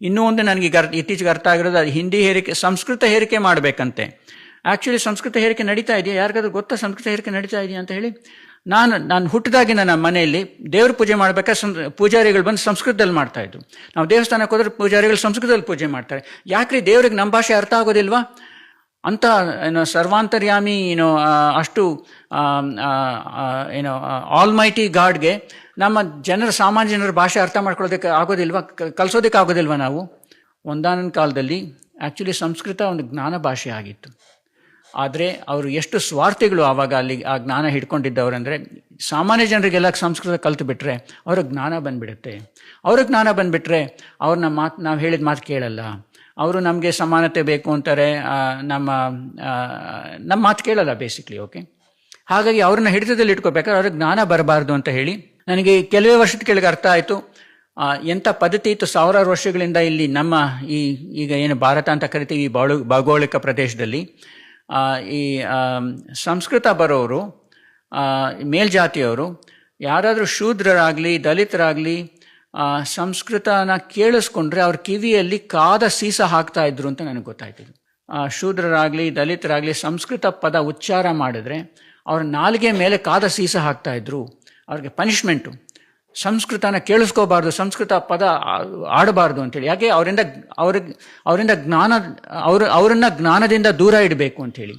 ಇನ್ನೂ ಒಂದು ನನಗೆ ಇತ್ತೀಚೆಗೆ ಅರ್ಥ ಆಗಿರೋದು, ಅದು ಹಿಂದಿ ಹೇರಿಕೆ, ಸಂಸ್ಕೃತ ಹೇರಿಕೆ ಮಾಡಬೇಕಂತೆ. ಆ್ಯಕ್ಚುಲಿ ಸಂಸ್ಕೃತ ಹೇರಿಕೆ ನಡೀತಾ ಇದೆಯಾ? ಯಾರಿಗಾದ್ರೂ ಗೊತ್ತಾ ಸಂಸ್ಕೃತ ಹೇರಿಕೆ ನಡೀತಾ ಇದೆಯಾ ಅಂತ ಹೇಳಿ? ನಾನು ಹುಟ್ಟಿದಾಗಿ ನನ್ನ ಮನೆಯಲ್ಲಿ ದೇವ್ರ ಪೂಜೆ ಮಾಡ್ಬೇಕಾದ್ರೆ ಪೂಜಾರಿಗಳು ಬಂದು ಸಂಸ್ಕೃತದಲ್ಲಿ ಮಾಡ್ತಾಯಿದ್ರು. ನಾವು ದೇವಸ್ಥಾನಕ್ಕೆ ಹೋದ್ರೆ ಪೂಜಾರಿಗಳು ಸಂಸ್ಕೃತದಲ್ಲಿ ಪೂಜೆ ಮಾಡ್ತಾರೆ. ಯಾಕ್ರಿ ದೇವ್ರಿಗೆ ನಮ್ಮ ಭಾಷೆ ಅರ್ಥ ಆಗೋದಿಲ್ವಾ ಅಂತ ಸರ್ವಾಂತರ್ಯಾಮಿ ಅಷ್ಟು ಆಲ್ ಮೈಟಿ ಗಾಡ್ಗೆ ನಮ್ಮ ಸಾಮಾನ್ಯ ಜನರ ಭಾಷೆ ಅರ್ಥ ಮಾಡ್ಕೊಳ್ಳೋದಕ್ಕೆ ಆಗೋದಿಲ್ವಾ? ಕಲಿಸೋದಕ್ಕೆ ಆಗೋದಿಲ್ವಾ ನಾವು? ಒಂದಾನೊಂದು ಕಾಲದಲ್ಲಿ ಆ್ಯಕ್ಚುಲಿ ಸಂಸ್ಕೃತ ಒಂದು ಜ್ಞಾನ ಭಾಷೆ ಆಗಿತ್ತು. ಆದರೆ ಅವರು ಎಷ್ಟು ಸ್ವಾರ್ಥಿಗಳು ಆವಾಗ ಅಲ್ಲಿ ಆ ಜ್ಞಾನ ಹಿಡ್ಕೊಂಡಿದ್ದವರಂದರೆ, ಸಾಮಾನ್ಯ ಜನರಿಗೆಲ್ಲ ಸಂಸ್ಕೃತ ಕಲ್ತು ಬಿಟ್ಟರೆ ಅವ್ರಿಗೆ ಜ್ಞಾನ ಬಂದುಬಿಡುತ್ತೆ. ಅವ್ರಿಗೆ ಜ್ಞಾನ ಬಂದುಬಿಟ್ರೆ ಅವ್ರನ್ನ ನಾವು ಹೇಳಿದ ಮಾತು ಕೇಳಲ್ಲ. ಅವರು ನಮಗೆ ಸಮಾನತೆ ಬೇಕು ಅಂತಾರೆ, ನಮ್ಮ ಮಾತು ಕೇಳಲ್ಲ ಬೇಸಿಕ್ಲಿ. ಓಕೆ, ಹಾಗಾಗಿ ಅವ್ರನ್ನ ಹಿಡಿತದಲ್ಲಿ ಇಟ್ಕೋಬೇಕಾದ್ರೆ ಅವ್ರಿಗೆ ಜ್ಞಾನ ಬರಬಾರ್ದು ಅಂತ ಹೇಳಿ ನನಗೆ ಕೆಲವೇ ವರ್ಷದ ಕೆಳಗೆ ಅರ್ಥ ಆಯಿತು. ಎಂಥ ಪದ್ಧತಿ ಇತ್ತು ಸಾವಿರಾರು ವರ್ಷಗಳಿಂದ ಇಲ್ಲಿ ನಮ್ಮ ಈಗ ಏನು ಭಾರತ ಅಂತ ಕರಿತೀವಿ, ಈ ಭೌಗೋಳಿಕ ಪ್ರದೇಶದಲ್ಲಿ ಈ ಸಂಸ್ಕೃತ ಬರೋರು, ಮೇಲ್ಜಾತಿಯವರು ಯಾರಾದರೂ ಶೂದ್ರರಾಗಲಿ ದಲಿತರಾಗಲಿ ಸಂಸ್ಕೃತನ ಕೇಳಿಸ್ಕೊಂಡ್ರೆ ಅವ್ರ ಕಿವಿಯಲ್ಲಿ ಕಾದ ಸೀಸ ಹಾಕ್ತಾ ಇದ್ರು ಅಂತ ನನಗೆ ಗೊತ್ತಾಯ್ತು. ಶೂದ್ರರಾಗಲಿ ದಲಿತರಾಗಲಿ ಸಂಸ್ಕೃತ ಪದ ಉಚ್ಚಾರ ಮಾಡಿದ್ರೆ ಅವ್ರ ನಾಲಿಗೆ ಮೇಲೆ ಕಾದ ಸೀಸ ಹಾಕ್ತಾ ಇದ್ರು. ಅವ್ರಿಗೆ ಪನಿಷ್ಮೆಂಟು, ಸಂಸ್ಕೃತನ ಕೇಳಿಸ್ಕೋಬಾರ್ದು, ಸಂಸ್ಕೃತ ಪದ ಆಡಬಾರ್ದು ಅಂತೇಳಿ. ಯಾಕೆ? ಅವರಿಂದ ಜ್ಞಾನ, ಅವರನ್ನ ಜ್ಞಾನದಿಂದ ದೂರ ಇಡಬೇಕು ಅಂಥೇಳಿ.